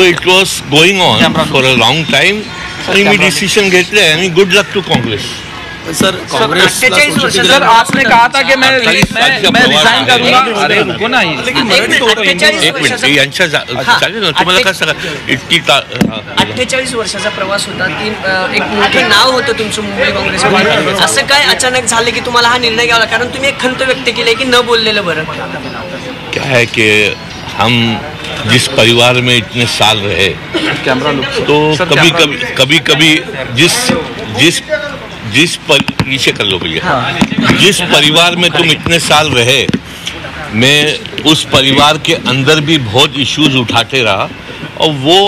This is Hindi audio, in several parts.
It was going on for a long time आणि मी डिसिशन घेतले आणि good luck to Congress. Sir Congress 48 वर्ष सर आपने कहा था कि मैं रिजाइन करूंगा. अरे रुको ना, एक मिनिट यांच्या चालेल ना, तुम्हाला काय सांगा इतकी 48 वर्षाचा प्रवास होता, ती एक मोठं नाव होतं तुमचं मुंबई काँग्रेसमध्ये. असं काय अचानक झालं की तुम्हाला हा निर्णय घ्यावा, कारण तुम्ही एक खंत व्यक्त केली की न बोललेलं बरं. क्या है कि हम जिस परिवार में इतने साल रहे तो कभी कभी नीचे कर लो भैया, जिस परिवार में तुम इतने साल रहे, मैं उस परिवार के अंदर भी बहुत इश्यूज उठाते रहा और वो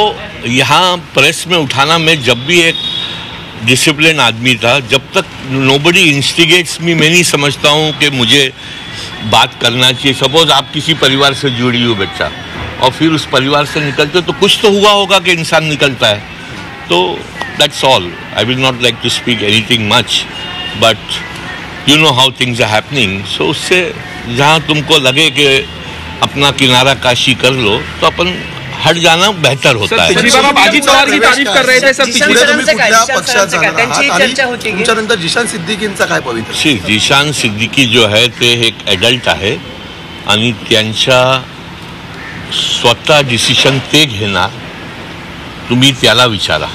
यहाँ प्रेस में उठाना, मैं जब भी एक डिसिप्लिन आदमी था, जब तक नोबडी इंस्टिगेट्स मी, मैं नहीं समझता हूँ कि मुझे बात करना चाहिए. सपोज आप किसी परिवार से जुड़ी हुई बच्चा और फिर उस परिवार से निकलते तो कुछ तो हुआ होगा कि इंसान निकलता है. तो that's all. I will not like to speak anything much, but you know how things are happening. So उससे जहाँ तुमको लगे कि अपना किनारा काशी कर लो तो अपन हट जाना बेहतर होता है. पिछली बार आप अजित पवार की तारीफ कर रहे थे सर, तुमच्यानंतर जिशान सिद्दीकींचा काय पवित्र? जिशान सिद्दीकी जो है ते एक ॲडल्ट आहे आणि त्यांच्या स्वतः डिसिशन ते घेणार. तुम्ही त्याला विचारा.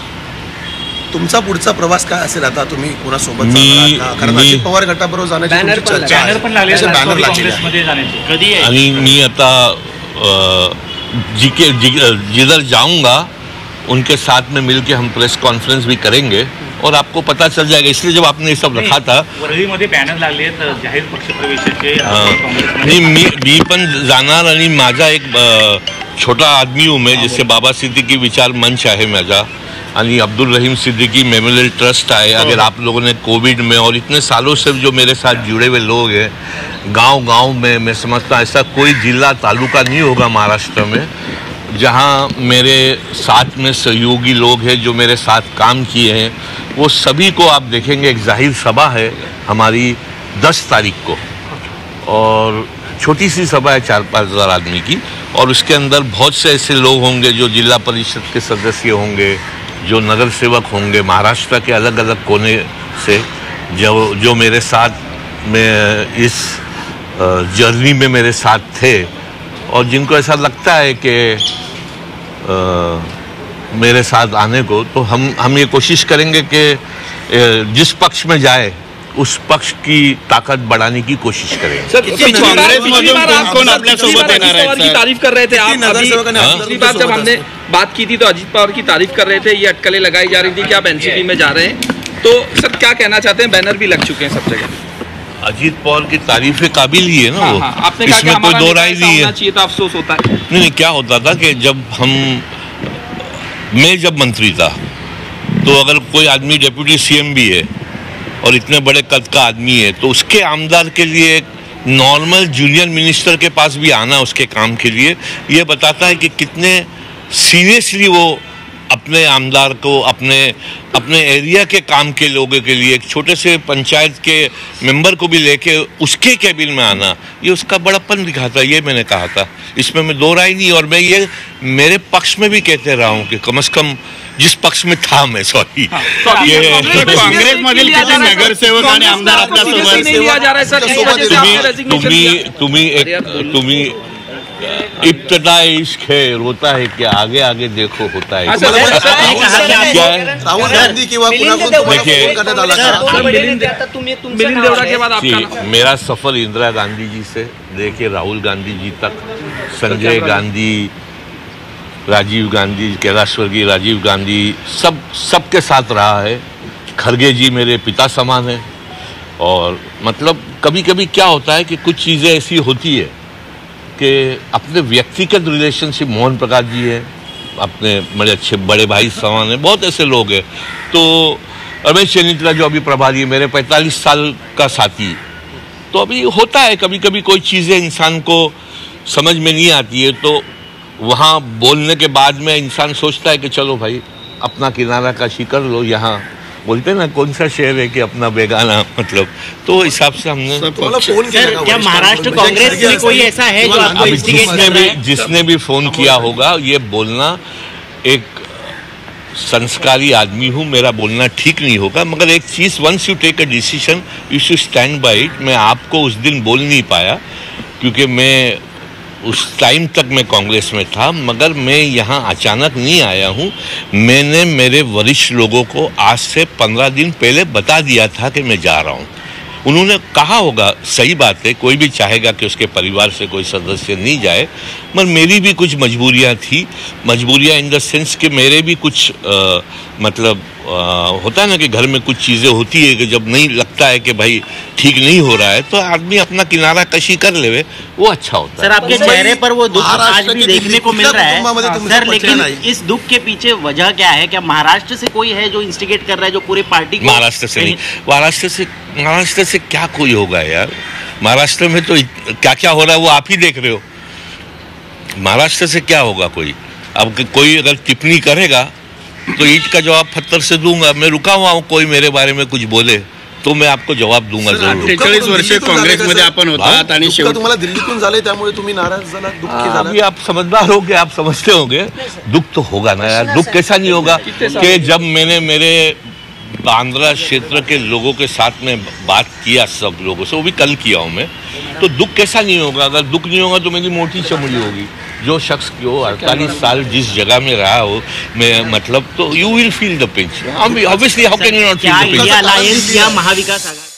तुमचा पुढचा प्रवास काय असेल? आता तुम्ही कोणासोबत जाणार? कारण अजित पवार गटाबरोबर जाण्याची चर्चा आहे, बॅनर लागले आणि मी आता जिधर जाऊंगा उनके साथ में मिलके हम प्रेस कॉन्फ्रेंस भी करेंगे और आपको पता चल जाएगा. इसलिए जब आपने ये सब रखा था वरळीमध्ये बॅनर लागले जाहीर पक्षप्रवेशाचे, आणि मी पण जाणार आणि माझा एक छोटा आदमी हूँ मैं, जिससे बाबा सिद्दीकी विचार मंच आहे माझा आणि अब्दुल रहीम सिद्दीकी मेमोरियल ट्रस्ट है. अगर आप लोगों ने कोविड में और इतने सालों से जो मेरे साथ जुड़े हुए लोग हैं, गांव-गांव में मैं समझता ऐसा कोई जिला तालुका नहीं होगा महाराष्ट्र में जहां मेरे साथ में सहयोगी लोग हैं जो मेरे साथ काम किए हैं. वो सभी को आप देखेंगे. एक जाहिर सभा है हमारी 10 तारीख को और छोटी सी सभा है 4-5 हज़ार आदमी की, और उसके अंदर बहुत से ऐसे लोग होंगे जो जिला परिषद के सदस्य होंगे, जो नगर सेवक होंगे महाराष्ट्र के अलग अलग कोने से, जो मेरे साथ में इस जर्नी में मेरे साथ थे और जिनको ऐसा लगता है कि मेरे साथ आने को, तो हम ये कोशिश करेंगे कि जिस पक्ष में जाए उस पक्ष की ताकत बढ़ाने की कोशिश करेंगे. सर कौन आपल्या सोबत येणार आहे? की तारीफ कर रहे थे आप. पिछली बार जब हमने बात की थी तो अजित पवार की तारीफ कर रहे थे, ये अटकलें लगाई जा रही थी कि आप एनसीपी में जा रहे हैं. तो सर क्या कहना चाहते हैं? बैनर भी लग चुके हैं सब जगह. अजीत पवार की तारीफ काबिल ही है ना वो. आपने कहा इसमें कोई दो राय नहीं है. चाहिए तो अफसोस होता है. नहीं, क्या होता था कि मैं जब मंत्री था तो अगर कोई आदमी डिप्टी सीएम भी है और इतने बड़े कद का आदमी है तो उसके आमदार के लिए एक नॉर्मल जूनियर मिनिस्टर के पास भी आना उसके काम के लिए ये बताता है कि कितने सीरियसली वो अपने आमदार को अपने एरिया के काम के लोगों के लिए, एक छोटे से पंचायत के मेंबर को भी लेके उसके कैबिन में आना, ये उसका बड़प्पन दिखाता है. ये मैंने कहा था, इसमें मैं दो राय नहीं. और मैं ये मेरे पक्ष में भी कहते रहा हूँ कि कम से कम जिस पक्ष में था मैं, सॉरी, ये काँग्रेसमधील किती नगरसेवक आणि आमदार आपल्यासोबत. तुम्ही इब्तदा इश्क है, रोता है क्या, आगे आगे देखो होता है. राहुल गांधी किंवा मेरा सफर इंदिरा गांधी जी से लेके राहुल गांधी जी तक, संजय गांधी, राजीव गांधी, कैलाशवर्गीय राजीव गांधी, सबके साथ रहा है. खरगे जी मेरे पिता समान है. और मतलब कभी कभी क्या होता है कि कुछ चीज़ें ऐसी होती है कि अपने व्यक्तिगत रिलेशनशिप, मोहन प्रकाश जी हैं अपने बड़े अच्छे बड़े भाई समान है, बहुत ऐसे लोग हैं. तो रमेश चेनितला जो अभी प्रभारी है, मेरे 45 साल का साथी. तो अभी होता है कभी कभी कोई चीज़ें इंसान को समझ में नहीं आती है, तो वहाँ बोलने के बाद में इंसान सोचता है कि चलो भाई अपना किनारा काशी कर लो. यहाँ बोलते ना कौन सा शेर है कि अपना बेगाना, मतलब तो हिसाब से हमने. क्या महाराष्ट्र कांग्रेस में कोई ऐसा है जो आपको जिसने भी फोन किया होगा, ये बोलना एक संस्कारी आदमी हूँ, मेरा बोलना ठीक नहीं होगा, मगर एक चीज़, once you take a decision you should stand by it. मैं आपको उस दिन बोल नहीं पाया क्योंकि मैं उस टाइम तक मैं कांग्रेस में था, मगर मैं यहाँ अचानक नहीं आया हूँ। मैंने मेरे वरिष्ठ लोगों को आज से 15 दिन पहले बता दिया था कि मैं जा रहा हूँ। उन्होंने कहा होगा, सही बात है, कोई भी चाहेगा कि उसके परिवार से कोई सदस्य नहीं जाए, मगर मेरी भी कुछ मजबूरियां थी। मजबूरियां इन द सेंस कि मेरे भी कुछ होता है ना कि घर में कुछ चीज़ें होती है कि जब नहीं लगता है कि भाई ठीक नहीं हो रहा है तो आदमी अपना किनारा कशी कर ले, वो अच्छा होता है। सर, आपके चेहरे पर वो दुख आज भी देखने को मिल रहा है सर, लेकिन इस दुख के पीछे वजह क्या है? क्या महाराष्ट्र से कोई है जो इंस्टिगेट कर रहा है, जो पूरी पार्टी को? महाराष्ट्र से नहीं, महाराष्ट्र से क्या कोई होगा यार? महाराष्ट्र में तो क्या क्या हो रहा है वो आप ही देख रहे हो। महाराष्ट्र से क्या होगा कोई? अब कोई अगर टिप्पणी करेगा तो ईंट का जवाब पत्थर से दूंगा। मैं रुका हुआ हूँ, कोई मेरे बारे में कुछ बोले तो मैं आपको जवाब दूंगा जरूर। 43 वर्ष काँग्रेसमध्ये आपण होतात आणि शेवटी तुम्हाला दिल्लीतून झाले त्यामुळे तुम्ही नाराज झाला, दुःखी झाला। अभी आप समझदार होगे, आप समझते होंगे, दुख तो होगा ना यार। दुख कैसा नहीं होगा कि जब मैंने मेरे बांद्रा क्षेत्र के लोगों के साथ में बात किया, सब लोगों से, वो भी कल किया हूँ मैं, तो दुख कैसा नहीं होगा? अगर दुख नहीं होगा तो मेरी मोटी चमड़ी होगी। जो शख्स को 48 साल जिस जगह में रहा हो, मैं मतलब, तो you will feel the pinch. Obviously, how can you not feel the pinch? क्या अलायंस या महाविकास आघाड़ी